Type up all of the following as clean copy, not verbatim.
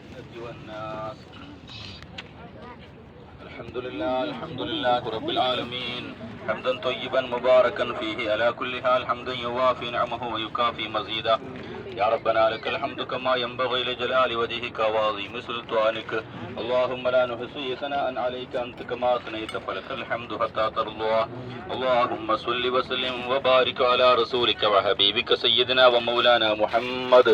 الجنة والناس. الحمد لله رب العالمين، حمدا طيبا مباركا فيه على كل حال، حمدا يوافي نعمه ويكافي مزيدا. يا ربنا لك الحمد كما ينبغي لجلال وجهك وعظيم سلطانك. اللهم لا نحصي ثناء عليك أنت كما أثنيت، فلك الحمد حتى ترضى. اللهم صل وسلم وبارك على رسولك وحبيبك سيدنا ومولانا محمد.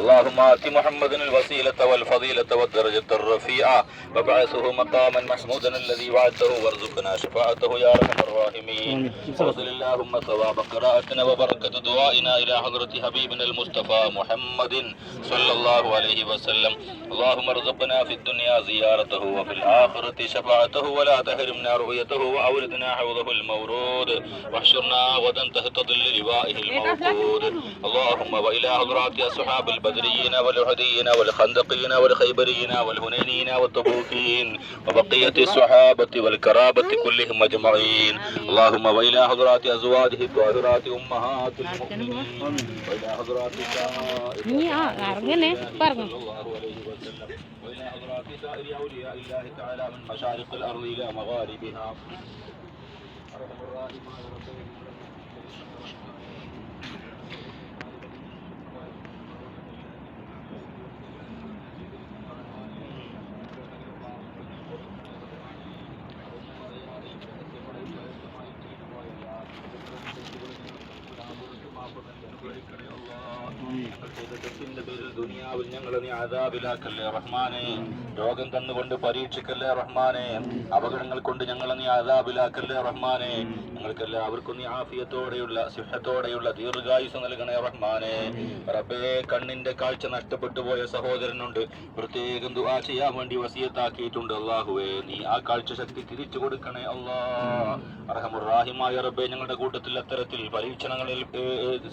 اللهم آت محمدا الوسيلة والفضيلة والدرجة الرفيعة، وابعثه مقاما محمودا الذي وعدته، وارزقنا شفاعته يا أرحم الراحمين. وصل اللهم ثواب قراءتنا وبركة دعائنا إلى حضرة حبيبنا المصطفى محمد صلى الله عليه وسلم. اللهم ارزقنا في الدنيا زيارته وفي الآخرة شفاعته، ولا تحرمنا رؤيته، وأوردنا حوضه المورود، واحشرنا غدا تحت ظل لوائه الموقود. اللهم وإلى حضرات أصحاب البدريين والأحديين والخندقيين والخيبريين والهنينيين والتبوكيين وبقية الصحابة والكرابة كلهم أجمعين. اللهم وإلى حضرات أزواجه الطاهرات أمهات المؤمنين، وإلى حضرات وإلى حضرات سائر أولياء الله تعالى من مشارق الأرض إلى مغاربها. أرحم الراحمين. ദുനിയാവിൽ ഞങ്ങളെ നീ അദാബിലാക്കല്ലേ റഹ്മാനെ. രോഗം തന്നുകൊണ്ട് പരീക്ഷിക്കല്ലേ റഹ്മാനെ. അപകടങ്ങൾ കൊണ്ട് ഞങ്ങളെ നീ അദാബിലാക്കല്ലേ റഹ്മാനെ. ഞങ്ങൾക്കെല്ലാവർക്കും നീ ആഫിയത്തോടെയുള്ള സിഹത്തോടെയുള്ള ദീർഘായുസ് നൽകണേ റഹ്മാനെ. റബ്ബേ, കണ്ണിന്റെ കാഴ്ച നഷ്ടപ്പെട്ടു പോയ സഹോദരനുണ്ട്, പ്രത്യേകം ദുആ ചെയ്യാൻ വേണ്ടി വസിയത്താക്കിയിട്ടുണ്ട്. അല്ലാഹുവേ, നീ ആ കാഴ്ച ശക്തി തിരിച്ചു കൊടുക്കണേ അല്ലാ. അർഹമുർ റഹീമായ റബ്ബേ, ഞങ്ങളുടെ കൂട്ടത്തിൽ അത്തരത്തിൽ പരീക്ഷണങ്ങളിൽ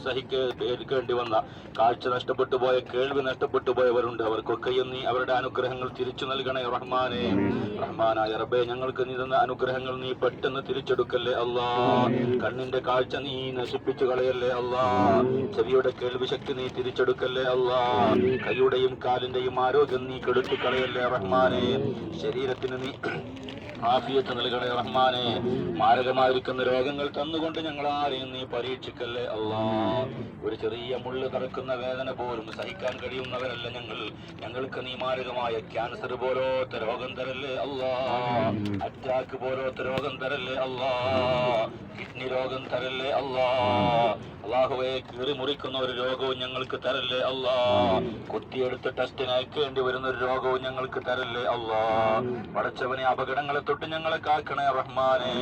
സഹിക്കേണ്ടി വന്ന കാഴ്ച നഷ്ടപ്പെട്ടു പോയ, കേൾവി നഷ്ടപ്പെട്ടു പോയവരുണ്ട്. അവർക്കൊക്കെയും നീ അവരുടെ അനുഗ്രഹങ്ങൾ തിരിച്ചു നൽകണേ റഹ്മാനെ. റഹ്മാനായ റബ്ബേ, ഞങ്ങൾക്ക് നീ തന്ന അനുഗ്രഹങ്ങൾ നീ പെട്ടെന്ന് തിരിച്ചെടുക്കല്ലേ അല്ലാ. കണ്ണിന്റെ കാഴ്ച നീ നശിപ്പിച്ചു കളയല്ലേ അല്ലാ. ചെവിയുടെ കേൾവി ശക്തി നീ തിരിച്ചെടുക്കല്ലേ അല്ലാ. കൈയുടെയും കാലിന്റെയും ആരോഗ്യം നീ കെടുത്തി കളയല്ലേ റഹ്മാനെ. ശരീരത്തിന് നീ ആഫിയത്ത് നൽകണേ റഹ്മാനെ. മാരകമായിരിക്കുന്ന രോഗങ്ങൾ തന്നുകൊണ്ട് ഞങ്ങളാരെയും നീ പരീക്ഷിക്കല്ലേ അല്ലാ. ഒരു ചെറിയ മുള്ളു തറക്കുന്ന വേദന പോലും സഹിക്കാൻ കഴിയുന്നവരല്ല ഞങ്ങൾ. ഞങ്ങൾക്ക് നീ മാരകമായ ക്യാൻസർ പോലോത്ത രോഗം തരല്ലേ അല്ലാ. അറ്റാക്ക് പോലോത്ത രോഗം തരല്ലേ അല്ലാ. കിഡ്നി രോഗം തരല്ലേ അല്ലാ. അല്ലാഹുവേ, കീറി മുറിക്കുന്ന ഒരു രോഗവും ഞങ്ങൾക്ക് തരല്ലേ അല്ലാ. കുത്തിയെടുത്ത് ടെസ്റ്റിന് അയക്കേണ്ടി വരുന്ന ഒരു രോഗവും ഞങ്ങൾക്ക് തരല്ലേ അല്ലാ. പടച്ചവനെ, അപകടങ്ങളെ തൊട്ട് ഞങ്ങളെ കാക്കണേ റഹ്മാനെ.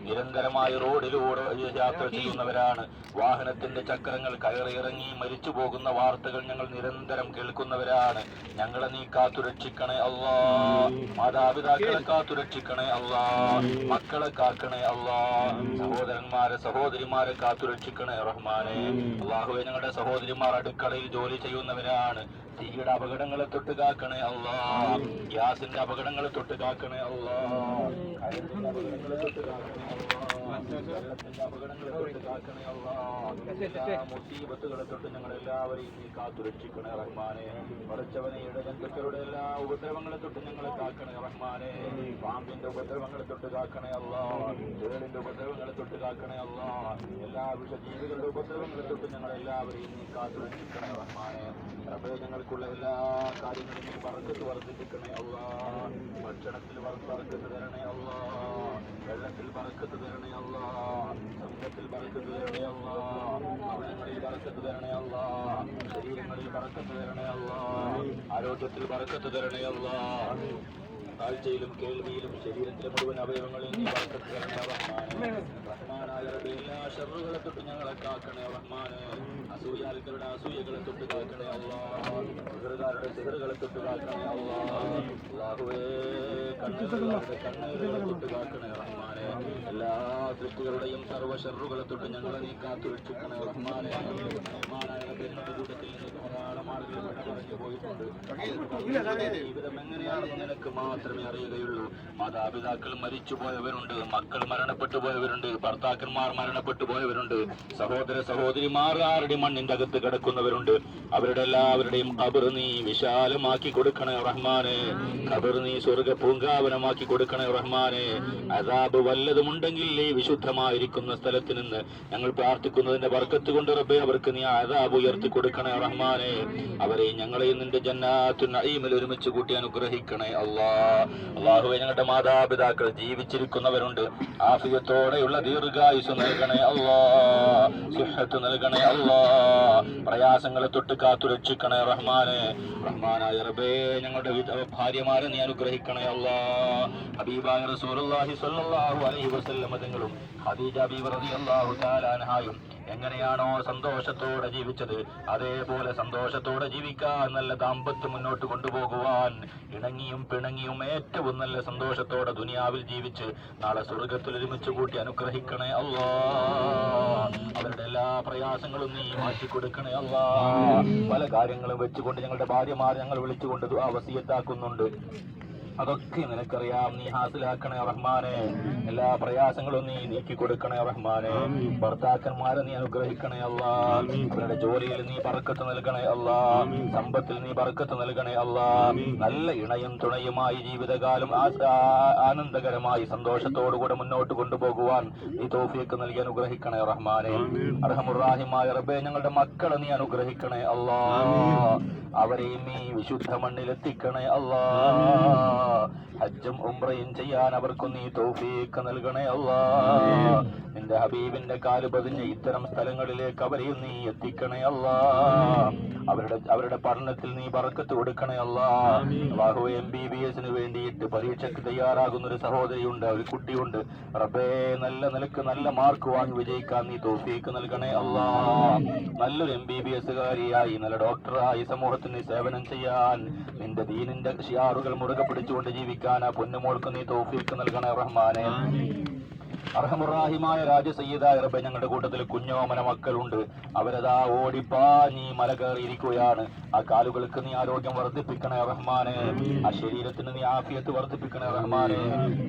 നിരന്തരമായി റോഡിലൂടെ യാത്ര ചെയ്യുന്നവരാണ്. വാഹനത്തിന്റെ ചക്രങ്ങൾ കയറിയിറങ്ങി മരിച്ചു പോകുന്ന വാർത്തകൾ ഞങ്ങൾ നിരന്തരം കേൾക്കുന്നവരാണ്. ഞങ്ങളെ നീ കാത്തുരക്ഷിക്കണേ അല്ലാ. മാതാപിതാക്കളെ കാത്തുരക്ഷിക്കണേ അല്ലാ. മക്കളെ കാക്കണേ അല്ലാ. സഹോദരന്മാരെ സഹോദരിമാരെ കാത്തുരക്ഷിക്കണേ റഹ്മാനെ. അല്ലാഹുവേ, ഞങ്ങളുടെ സഹോദരിമാർ അടുക്കളയിൽ ജോലി ചെയ്യുന്നവരാണ്. തീയുടെ അപകടങ്ങളെ തൊട്ട് കാക്കണേ അല്ലാ. ഗ്യാസിന്റെ അപകടങ്ങളെ തൊട്ട് കാക്കണേ അല്ലാ. കയറിന്റെ അപകടങ്ങളെ തൊട്ട് കാക്കണേ അല്ലാ. വെള്ളത്തിന്റെ അപകടങ്ങളെ തൊട്ട് കാക്കണേ അല്ലാ. മുസീബത്തുകളെ തൊട്ട് ഞങ്ങളെല്ലാവരെയും നീ കാത്തുരക്ഷിക്കണേ റഹ്മാനെ. പടച്ചവനെ, ഇടജന്തുക്കളുടെ എല്ലാ ഉപദ്രവങ്ങളെ തൊട്ട് ഞങ്ങളെ കാക്കണേ റഹ്മാനെ. പാമ്പിന്റെ ഉപദ്രവങ്ങളെ തൊട്ട് കാക്കണേ അല്ലാ. തേളിന്റെ ഉപദ്രവങ്ങളെ തൊട്ട് കാക്കണേ അല്ലാ. എല്ലാ വിഷജീവികളുടെ ഉപദ്രവങ്ങളെ തൊട്ട് ഞങ്ങളെല്ലാവരെയും നീ കാത്തുരക്ഷിക്കണേ റഹ്മാനെ. റബ്ബേ, ഞങ്ങൾക്കുള്ള എല്ലാ കാര്യങ്ങളും നീ ബർക്കത്ത് വർദ്ധിപ്പിക്കണേ അല്ലാ. ഭക്ഷണത്തിൽ ബർക്കത്ത് തരണേ അല്ലാ. വെള്ളത്തിൽ ബർക്കത്ത് തരണേ അല്ലാ. സംഘത്തിൽ ബർക്കത്ത് തരണേ അല്ലാ. ഭവനങ്ങളിൽ ബർക്കത്ത് തരണേ അല്ലാ. ശരീരങ്ങളിൽ ബർക്കത്ത് തരണേ അല്ലാ. ആരോഗ്യത്തിൽ ബർക്കത്ത് തരണേ അല്ലാ. കാഴ്ചയിലും കേൾവിയിലും ശരീരത്തിലെ മുഴുവൻ അവയവങ്ങളിൽ നീ ബർക്കത്ത് തരണേ റഹ്മാനെ. റഹ്മാനായ റബ്ബേ, എല്ലാ ശർറുകളെ തൊട്ട് ഞങ്ങളെ കാക്കണേ റഹ്മാനെ. അസൂയാലുക്കളുടെ അസൂയകളെ തൊട്ട് കാക്കണേ അല്ലാ. സിഹറുകാരുടെ സിഹറുകളെ തൊട്ട് കാക്കണേ അല്ലാ. അല്ലാഹുവേ, കണ്ണീറുകാരുടെ കണ്ണീറുകളെ തൊട്ട് കാക്കണേ റഹ്മാനെ. എല്ലാ സൃഷ്ടികളുടെയും സർവ്വ ശർറുകളെ തൊട്ട് ഞങ്ങളെ നീ കാത്തുരക്ഷിക്കണേ റഹ്മാനെ. റഹ്മാനായ റബ്ബേ, ഞങ്ങളുടെ കൂട്ടത്തിൽ നിന്ന് ധാരാളം ആളുകൾ പറഞ്ഞു പോയിട്ടുണ്ട്. ജീവിതം എങ്ങനെയാണെന്ന് നിനക്ക് മാത്രം മാത്രമേ അറിയുകയുള്ളൂ. മാതാപിതാക്കൾ മരിച്ചു പോയവരുണ്ട്, മക്കൾ മരണപ്പെട്ടു പോയവരുണ്ട്, ഭർത്താക്കന്മാർ മരണപ്പെട്ടു പോയവരുണ്ട്, സഹോദര സഹോദരിമാർ ആരുടെ മണ്ണിന്റെ അകത്ത് കിടക്കുന്നവരുണ്ട്. അവരുടെ എല്ലാവരുടെയും ഖബർ നീ വിശാലമാക്കി കൊടുക്കണേ റഹ്മാനെ. ഖബർ നീ സ്വർഗ പൂങ്കാവനമാക്കി കൊടുക്കണേ റഹ്മാനെ. അദാബ് വല്ലതുമുണ്ടെങ്കിൽ ഈ വിശുദ്ധമായിരിക്കുന്ന സ്ഥലത്ത് നിന്ന് ഞങ്ങൾ പ്രാർത്ഥിക്കുന്നതിന്റെ ബർക്കത്ത് കൊണ്ട് റബ്ബേ അവർക്ക് നീ അദാബ് ഉയർത്തി കൊടുക്കണേ റഹ്മാനെ. അവരെ ഞങ്ങളെയും നിന്റെ ജന്നാത്തുൻ നഈമിൽ ഒരുമിച്ച് കൂട്ടി അനുഗ്രഹിക്കണേ അല്ലാഹുവേ. ഞങ്ങളുടെ മാതാപിതാക്കൾ ജീവിച്ചിരിക്കുന്നവരുണ്ട്, ആഫിയത്തോടെയുള്ള ദീർഘായുസ് നൽകണേ അല്ലാ, സിഹ്ഹത്ത് നൽകണേ അല്ലാ, പ്രയാസങ്ങളെ തൊട്ട് കാത്തു രക്ഷിക്കണേ റഹ്മാനെ. റഹ്മാനായ റബ്ബേ ഞങ്ങളുടെ ഭാര്യമാരെ നീ അനുഗ്രഹിക്കണേ അല്ലാ. ഹബീബായ റസൂലുള്ളാഹി സ്വല്ലല്ലാഹു അലൈഹി വസല്ലം തങ്ങളും ഖദീജ ബീവി റളിയല്ലാഹു തആല അൻഹായും എങ്ങനെയാണോ സന്തോഷത്തോടെ ജീവിച്ചത് അതേപോലെ സന്തോഷത്തോടെ ജീവിക്കാൻ, നല്ല ദാമ്പത്യം മുന്നോട്ട് കൊണ്ടുപോകുവാൻ, ഇണങ്ങിയും പിണങ്ങിയും ഏറ്റവും നല്ല സന്തോഷത്തോടെ ദുനിയാവിൽ ജീവിച്ച് നാളെ സ്വർഗത്തിൽ ഒരുമിച്ച് കൂട്ടി അനുഗ്രഹിക്കണേ അല്ലാ. അവരുടെ എല്ലാ പ്രയാസങ്ങളും നീ മാറ്റിക്കൊടുക്കണേ അല്ലാ. പല കാര്യങ്ങളും വെച്ചുകൊണ്ട് ഞങ്ങളുടെ ഭാര്യമാർ ഞങ്ങൾ വിളിച്ചുകൊണ്ട് ദുആ വസിയത്താക്കുന്നുണ്ട്. അതൊക്കെ നിനക്കറിയാം, നീ ഹാസിലാക്കണേ റഹ്മാനെ. എല്ലാ പ്രയാസങ്ങളും നീ നീക്കി കൊടുക്കണേ റഹ്മാനെ. ഭർത്താക്കന്മാരെ നീ അനുഗ്രഹിക്കണേ അല്ലാ. അവരുടെ ജോലിയിൽ നീ ബർക്കത്ത് നൽകണേ അല്ലാ. സമ്പത്തിൽ നീ ബർക്കത്ത് നൽകണേ അല്ലാ. നല്ല ഇണയും തുണയുമായി ജീവിതകാലം ആനന്ദകരമായി സന്തോഷത്തോടുകൂടെ മുന്നോട്ട് കൊണ്ടുപോകുവാൻ നീ തൗഫീഖ് നൽകി അനുഗ്രഹിക്കണേ റഹ്മാനെ. അർഹമുർ-റഹീമായ റബ്ബേ ഞങ്ങളുടെ മക്കളെ നീ അനുഗ്രഹിക്കണേ അല്ലാ. അവരെയും നീ വിശുദ്ധ മണ്ണിലെത്തിക്കണേ അല്ലാ. ഹജ്ജും ഉംറയും ചെയ്യാൻ അവർക്കും നീ തൗഫീഖ് നൽകണേ അല്ലാ. നിന്റെ ഹബീബിന്റെ കാല് പതിഞ്ഞ ഇത്തരം സ്ഥലങ്ങളിലേക്ക് അവരെയും നീ എത്തിക്കണേ അല്ലാ. അവരുടെ പഠനത്തിൽ നീ ബർക്കത്ത് കൊടുക്കണേ അല്ലാ. അല്ലാഹുവേ MBBS വേണ്ടിയിട്ട് പരീക്ഷയ്ക്ക് തയ്യാറാകുന്ന ഒരു സഹോദരിയുണ്ട്, ഒരു കുട്ടിയുണ്ട്. റബ്ബേ നല്ല നിലക്ക് നല്ല മാർക്ക് വാങ്ങി വിജയിക്കാൻ നീ തൗഫീഖ് നൽകണേ അല്ലാ. നല്ലൊരു MBBS കാരിയായി നല്ല ഡോക്ടറായി സമൂഹത്തിന് സേവനം ചെയ്യാൻ, നിന്റെ ദീനിന്റെ ഷിയാറുകൾ മുറുകെ പിടിച്ചുകൊണ്ട് ജീവിക്കാൻ ആ പൊന്നുമോൾക്ക് നീ തൗഫീഖ് നൽകണേ റഹ്മാനെ. അർഹമുർ-റഹീമായ രാജസയ്യിദായ റബ്ബേ ഞങ്ങളുടെ കൂട്ടത്തിൽ കുഞ്ഞോമന മക്കളുണ്ട്. അവരതാ ഓടിപ്പാഞ്ഞി മല കയറിയിരിക്കുകയാണ്. ആ കാലുകൾക്ക് നീ ആരോഗ്യം വർദ്ധിപ്പിക്കണേ റഹ്മാനെ. ആ ശരീരത്തിന് നീ ആഫിയത്ത് വർദ്ധിപ്പിക്കണേ റഹ്മാനെ.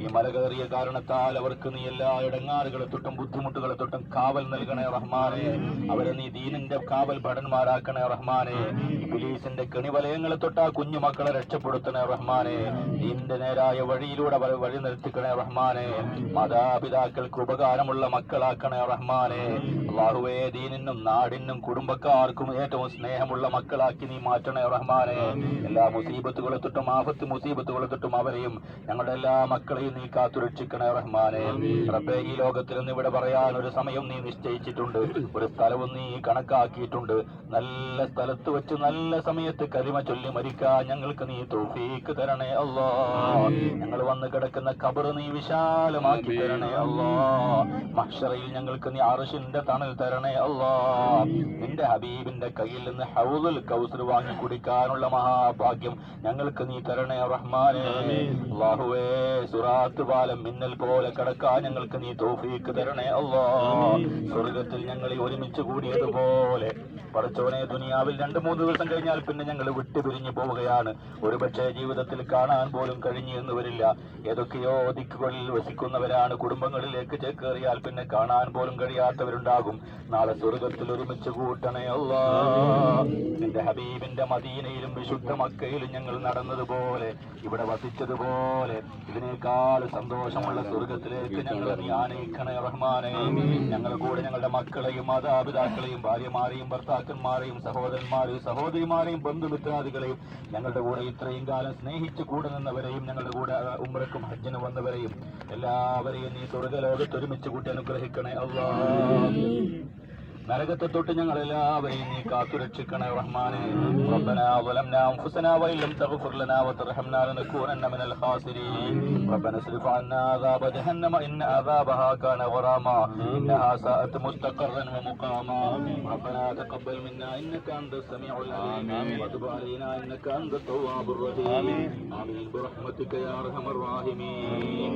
ഈ മല കയറിയ കാരണത്താൽ അവർക്ക് നീ എല്ലാ ഇടങ്ങാറുകളെ തൊട്ടും ബുദ്ധിമുട്ടുകളെ തൊട്ടും കാവൽ നൽകണേ റഹ്മാനെ. അവരെ നീ ദീനിന്റെ കാവൽ ഭടന്മാരാക്കണേ റഹ്മാനെ. ഇബ്ലീസിന്റെ കെണിവലയങ്ങളെ തൊട്ട് ആ കുഞ്ഞു മക്കളെ രക്ഷപ്പെടുത്തണേ റഹ്മാനെ. ദീനിന്റെ നേരായ വഴിയിലൂടെ അവരെ വഴി നിർത്തിക്കണേ റഹ്മാനെ. മാതാപിതാക്കൾക്ക് ഉപകാരമുള്ള മക്കളാക്കണേ റഹ്മാനെ. അല്ലാഹുവേ ദീനിനും നാടിനും കുടുംബക്കാർക്കും ഏറ്റവും സ്നേഹമുള്ള മക്കളാക്കി നീ മാറ്റണേ റഹ്മാനെ. എല്ലാ മുസീബത്തുകളെ തൊട്ടും ആപത്ത് മുസീബത്തുകളെ തൊട്ടും അവരെയും ഞങ്ങളുടെ എല്ലാ മക്കളെയും നീ കാത്തുരക്ഷിക്കണേ റഹ്മാനെ. റബ്ബേ ഈ ലോകത്തിൽ നിന്ന് ഇവിടെ പറയാൻ ഒരു സമയം നീ നിശ്ചയിച്ചിട്ടുണ്ട്, ഒരു സ്ഥലവും നീ കണക്കാക്കിയിട്ടുണ്ട്. നല്ല സ്ഥലത്ത് വെച്ച് നല്ല സമയത്ത് കരിമ ചൊല്ലി മരിക്കാൻ ഞങ്ങൾക്ക് നീ തൗഫീഖ് തരണേ അല്ലാ. ഞങ്ങൾ വന്ന് കിടക്കുന്ന ഖബർ നീ വിശാലമാക്കി തരണേ അല്ലാ. മഹ്ശറയിൽ ഞങ്ങൾക്ക് നീ അർശിന്റെ തണൽ തരണേ അല്ലാ. നിന്റെ ഹബീബിന്റെ കയ്യിൽ നിന്ന് ഹൗദുൽ കൗസർ വാങ്ങി കുടിക്കാനുള്ള മഹാഭാഗ്യം ഞങ്ങൾക്ക് നീ തരണേ റഹ്മാനെ. അല്ലാഹുവേ സുറാത്ത് പാലം മിന്നൽ പോലെ കടക്കാൻ ഞങ്ങൾക്ക് നീ തൗഫീഖ് തരണേ അല്ലാ. സ്വർഗത്തിൽ ഞങ്ങളെ ഒരുമിച്ച് കൂടിയതുപോലെ പടച്ചോനെ ദുനിയാവിൽ 2-3 ദിവസം കഴിഞ്ഞാൽ പിന്നെ ഞങ്ങൾ വിട്ടുപിരിഞ്ഞു പോവുകയാണ്. ഒരുപക്ഷെ ജീവിതത്തിൽ കാണാൻ പോലും കഴിഞ്ഞു എന്ന് വരില്ല. ഏതൊക്കെയോ ദിക്കുകളിൽ വസിക്കുന്നവരാണ്. കുടുംബങ്ങളിലേക്ക് ചേക്കേറിയാൽ പിന്നെ കാണാൻ പോലും കഴിയാത്തവരുണ്ടാകും. നാളെ സ്വർഗത്തിൽ ഒരുമിച്ച് കൂട്ടണേ അല്ലാ. നിന്റെ ഹബീബിന്റെ മദീനയിലും വിശുദ്ധ മക്കയിലും ഞങ്ങൾ നടന്നതുപോലെ ഇവിടെ വസിച്ചതുപോലെ ഇതിനേക്കാൾ സന്തോഷമുള്ള സ്വർഗത്തിലേക്ക് ഞങ്ങളെ നീ ആനയിക്കണേ റഹ്മാനെ. ഞങ്ങളുടെ കൂടെ ഞങ്ങളുടെ മക്കളെയും മാതാപിതാക്കളെയും ഭാര്യമാരെയും ഭർത്താക്കന്മാരെയും സഹോദരന്മാരെയും സഹോദരിമാരെയും ബന്ധുമിത്രാദികളെയും ഞങ്ങളുടെ കൂടെ ഇത്രയും കാലം സ്നേഹിച്ചു കൂടെ നിന്നവരെയും ഞങ്ങളുടെ കൂടെ ഉംറയ്ക്കും ഹജ്ജിനും വന്നവരെയും എല്ലാവരെയും നീ സ്വർഗ്ഗലോകത്ത് ഒരുമിച്ച് കൂട്ടി അനുഗ്രഹിക്കണേ അല്ലാ. നരകത്തെ തൊട്ട് ഞങ്ങൾ എല്ലാവരെയും നീ കാത്തുരക്ഷിക്കണേ റഹ്മാനെ. റബ്ബനാ ളലംനാ അൻഫുസനാ വഇൻ ലം തഗ്ഫിർ ലനാ വതർഹംനാ ലനകൂനന്ന മിനൽ ഖാസിരീൻ. റബ്ബനാ സ്രിഫ് അന്നാ അദാബ ജഹന്നമ ഇന്ന അദാബഹാ കാന ഗറാമാ ഇന്നഹാ സഅത് മുസ്തഖറൻ വമുഖാമാ. റബ്ബനാ തഖബ്ബൽ മിന്നാ ഇന്നക അൻതസ് സമീഉൽ അലീം വതുബ് അലൈനാ ഇന്നക അൻതത് തവ്വാബുർ റഹീം. ആമീൻ ബിറഹ്മതിക യാ അർഹമർ റഹീമീൻ.